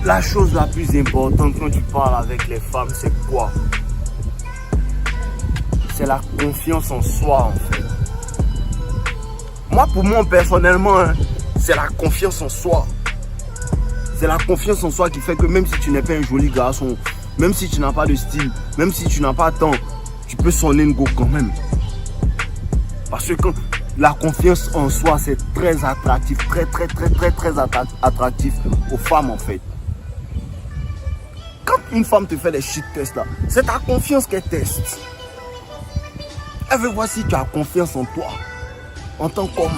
La chose la plus importante quand tu parles avec les femmes, c'est quoi? C'est la confiance en soi, en fait. Moi, pour moi, personnellement, hein, c'est la confiance en soi. C'est la confiance en soi qui fait que même si tu n'es pas un joli garçon, même si tu n'as pas de style, même si tu n'as pas de temps, tu peux sonner une go quand même. Parce que la confiance en soi, c'est très attractif, très attractif aux femmes, en fait. Quand une femme te fait des shit tests là, c'est ta confiance qu'elle teste. Elle veut voir si tu as confiance en toi. En tant qu'homme,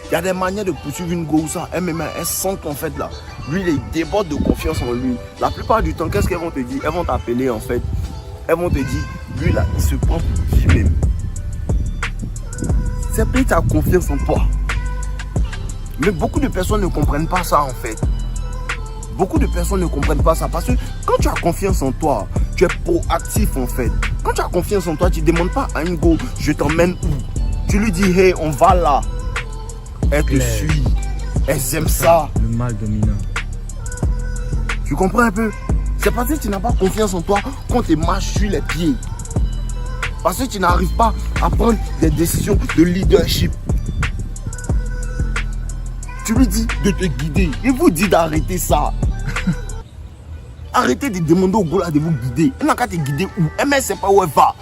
il y a des manières de poursuivre une go ou ça. Elle sent qu'en fait là, lui il déborde de confiance en lui. La plupart du temps, qu'est-ce qu'elles vont te dire? Elles vont t'appeler en fait. Elles vont te dire, lui là, il se prend pour lui-même. C'est parce que tu as confiance en toi. Mais beaucoup de personnes ne comprennent pas ça en fait. Beaucoup de personnes ne comprennent pas ça parce que quand tu as confiance en toi, tu es proactif en fait. Quand tu as confiance en toi, tu ne demandes pas à une go, je t'emmène où? Tu lui dis, hey, on va là. Elle te suit. Elle aime ça. Le mal dominant. Tu comprends un peu? C'est parce que tu n'as pas confiance en toi qu'on te marche sur les pieds. Parce que tu n'arrives pas à prendre des décisions de leadership. Tu lui dis de te guider. Il vous dit d'arrêter ça. Arrêtez de demander au gars de vous guider. Elle n'a qu'à te guider où? Elle ne sait pas où elle va.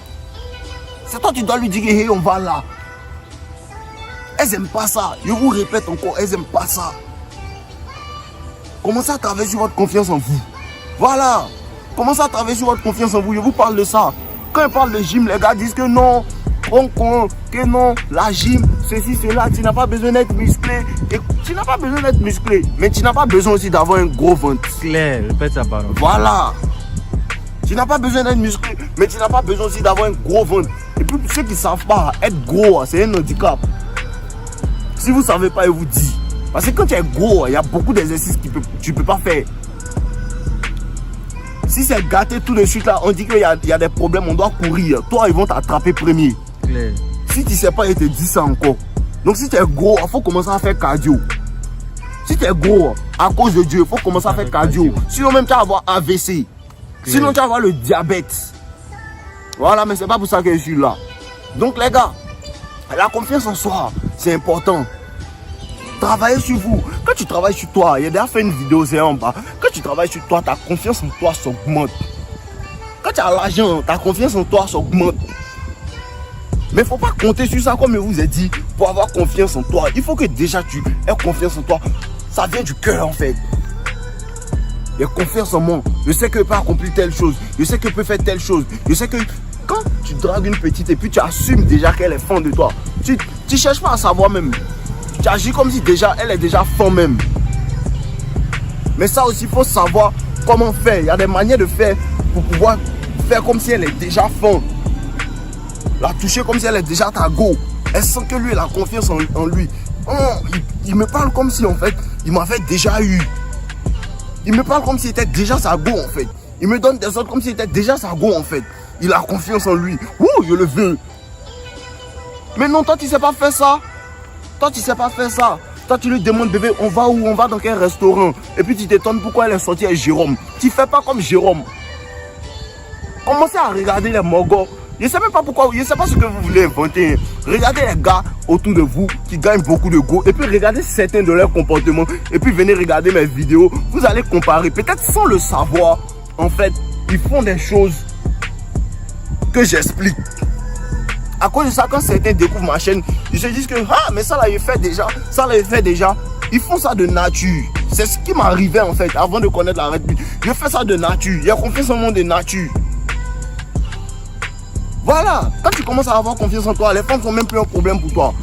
C'est toi qui dois lui dire, hey, on va là. Elles n'aiment pas ça. Je vous répète encore, elles n'aiment pas ça. Commencez à travailler sur votre confiance en vous. Voilà. Commencez à travailler sur votre confiance en vous. Je vous parle de ça. Quand ils parlent de gym, les gars disent que non, que non, la gym, ceci, cela, tu n'as pas besoin d'être musclé. Et tu n'as pas besoin d'être musclé, mais tu n'as pas besoin aussi d'avoir un gros ventre. Claire, répète ça pardon. Voilà. Tu n'as pas besoin d'être musclé, mais tu n'as pas besoin aussi d'avoir un gros ventre. Et puis pour ceux qui ne savent pas, être gros, c'est un handicap. Si vous ne savez pas, je vous dis. Parce que quand tu es gros, il y a beaucoup d'exercices que tu ne peux pas faire. Si c'est gâté tout de suite là, on dit qu'il y a des problèmes, on doit courir. Toi, ils vont t'attraper premier. Claire. Si tu ne sais pas, ils te disent ça encore. Donc si tu es gros, il faut commencer à faire cardio. Si tu es gros, à cause de Dieu, il faut commencer à faire cardio. Sinon même tu vas avoir AVC. Claire. Sinon tu vas avoir le diabète. Voilà, mais c'est pas pour ça que je suis là. Donc les gars, la confiance en soi, c'est important. Travaillez sur vous. Quand tu travailles sur toi, il y a déjà fait une vidéo, c'est en bas. Quand tu travailles sur toi, ta confiance en toi s'augmente. Quand tu as l'argent, ta confiance en toi s'augmente. Mais il ne faut pas compter sur ça comme je vous ai dit pour avoir confiance en toi. Il faut que déjà tu aies confiance en toi. Ça vient du cœur en fait. Il y a confiance en moi. Je sais que je peux accomplir telle chose. Je sais que je peux faire telle chose. Je sais que quand tu dragues une petite et puis tu assumes déjà qu'elle est fan de toi, tu ne cherches pas à savoir même. Tu agis comme si déjà elle est déjà fan même. Mais ça aussi, il faut savoir comment faire. Il y a des manières de faire pour pouvoir faire comme si elle est déjà fan. La toucher comme si elle est déjà ta go. Elle sent que lui, il a confiance en lui. Oh, il me parle comme si en fait, il m'avait déjà eu. Il me parle comme s'il était déjà sa go en fait. Il me donne des ordres comme s'il était déjà sa go en fait. Il a confiance en lui. Ouh, je le veux. Mais non, toi tu sais pas faire ça. Toi tu sais pas faire ça. Toi tu lui demandes bébé, on va où? On va dans quel restaurant? Et puis tu t'étonnes pourquoi elle est sortie avec Jérôme. Tu fais pas comme Jérôme. Commencez à regarder les mogos. Je ne sais même pas pourquoi, je ne sais pas ce que vous voulez inventer. Regardez les gars autour de vous qui gagnent beaucoup de go. Et puis regardez certains de leurs comportements. Et puis venez regarder mes vidéos. Vous allez comparer. Peut-être sans le savoir. En fait, ils font des choses que j'explique. À cause de ça, quand certains découvrent ma chaîne, ils se disent que ah, mais ça là, il fait déjà. Ça là, il fait déjà. Ils font ça de nature. C'est ce qui m'arrivait en fait avant de connaître la République. Je fais ça de nature. Il y a confiance en moi de nature. Voilà, quand tu commences à avoir confiance en toi, les femmes sont même plus un problème pour toi.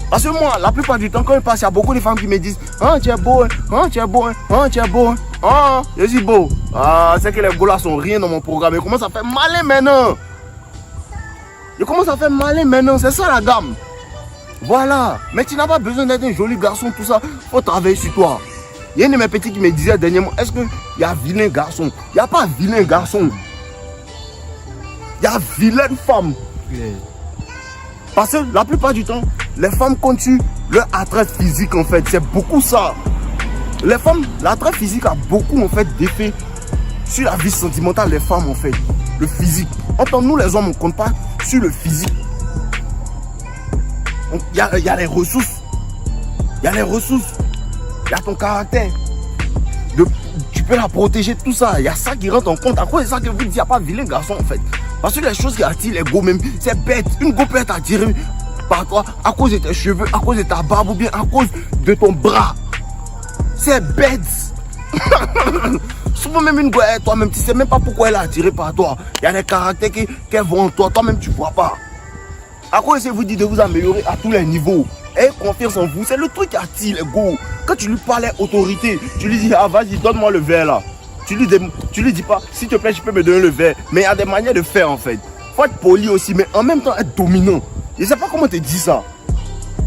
Parce que moi, la plupart du temps, quand je passe, il y a beaucoup de femmes qui me disent ah, tu es beau, ah, tu es beau, ah, tu es beau, ah, je suis beau. Ah, c'est que les gars là sont rien dans mon programme. Je commence à faire malin maintenant. Je commence à faire malin maintenant, c'est ça la gamme. Voilà, mais tu n'as pas besoin d'être un joli garçon, tout ça. Il faut travailler sur toi. Il y a une de mes petits qui me disait dernièrement, est-ce qu'il y a vilain garçon? Il n'y a pas vilain garçon. Il y a vilaine femme. Parce que la plupart du temps, les femmes continuent leur attrait physique en fait. C'est beaucoup ça. Les femmes, l'attrait physique a beaucoup en fait d'effet sur la vie sentimentale des femmes en fait. Le physique. Entends, nous les hommes, on ne compte pas sur le physique. Il y a les ressources. Il y a les ressources. Il y a ton caractère. Tu peux la protéger, tout ça. Il y a ça qui rentre en compte. À cause de ça que vous dites, il n'y a pas de vilain garçon en fait. Parce que les choses qui attirent les go même, c'est bête. Une go peut être attirée par toi à cause de tes cheveux, à cause de ta barbe ou bien à cause de ton bras. C'est bête. Souvent même une go, toi-même, tu ne sais même pas pourquoi elle est attirée par toi. Il y a des caractères qu'elle voit en toi. Toi-même, tu ne vois pas. À quoi je vous dis de vous améliorer à tous les niveaux. Ayez confiance en vous. C'est le truc qui attire les go. Quand tu lui parles autorité, tu lui dis, ah vas-y, donne-moi le verre là. Tu lui dis pas, s'il te plaît, tu peux me donner le verre. Mais il y a des manières de faire en fait. Faut être poli aussi, mais en même temps être dominant. Je ne sais pas comment te dire ça.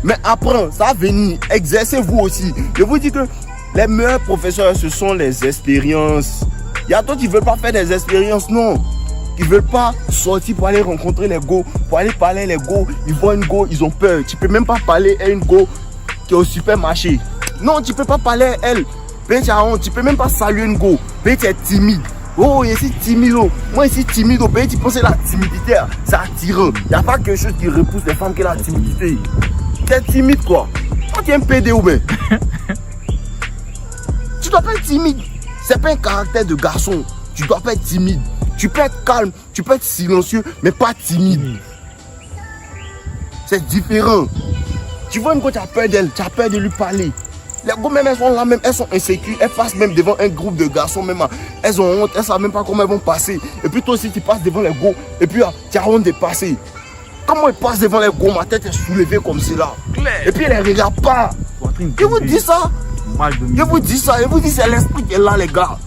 Mais apprends, ça va venir. Exercez-vous aussi. Je vous dis que les meilleurs professeurs, ce sont les expériences. Il y a d'autres qui ne veulent pas faire des expériences, non. Ils ne veulent pas sortir pour aller rencontrer les go, pour aller parler à les go. Ils voient une go, ils ont peur. Tu ne peux même pas parler à une go qui est au supermarché. Non, tu ne peux pas parler à elle. Ben, tu as honte, tu ne peux même pas saluer une go. Ben, tu es timide. Oh, ici timide. Moi, ici timide. Ben, tu penses que la timidité, c'est attirant. Il n'y a pas quelque chose qui repousse les femmes que la timidité. Tu es timide, quoi. Toi, tu es un PD ou bien. Tu dois pas être timide. C'est pas un caractère de garçon. Tu dois pas être timide. Tu peux être calme, tu peux être silencieux, mais pas timide. C'est différent. Tu vois une go, tu as peur d'elle, tu as peur de lui parler. Les go, même elles sont là, même elles sont insécures. Elles passent même devant un groupe de garçons, même elles ont honte, elles ne savent même pas comment elles vont passer. Et puis toi aussi, tu passes devant les go, et puis tu as honte de passer. Comment elles passent devant les go, ma tête est soulevée comme cela. Et puis elles ne regardent pas. Je vous dis ça. Je vous dis ça, c'est l'esprit qui est là, les gars.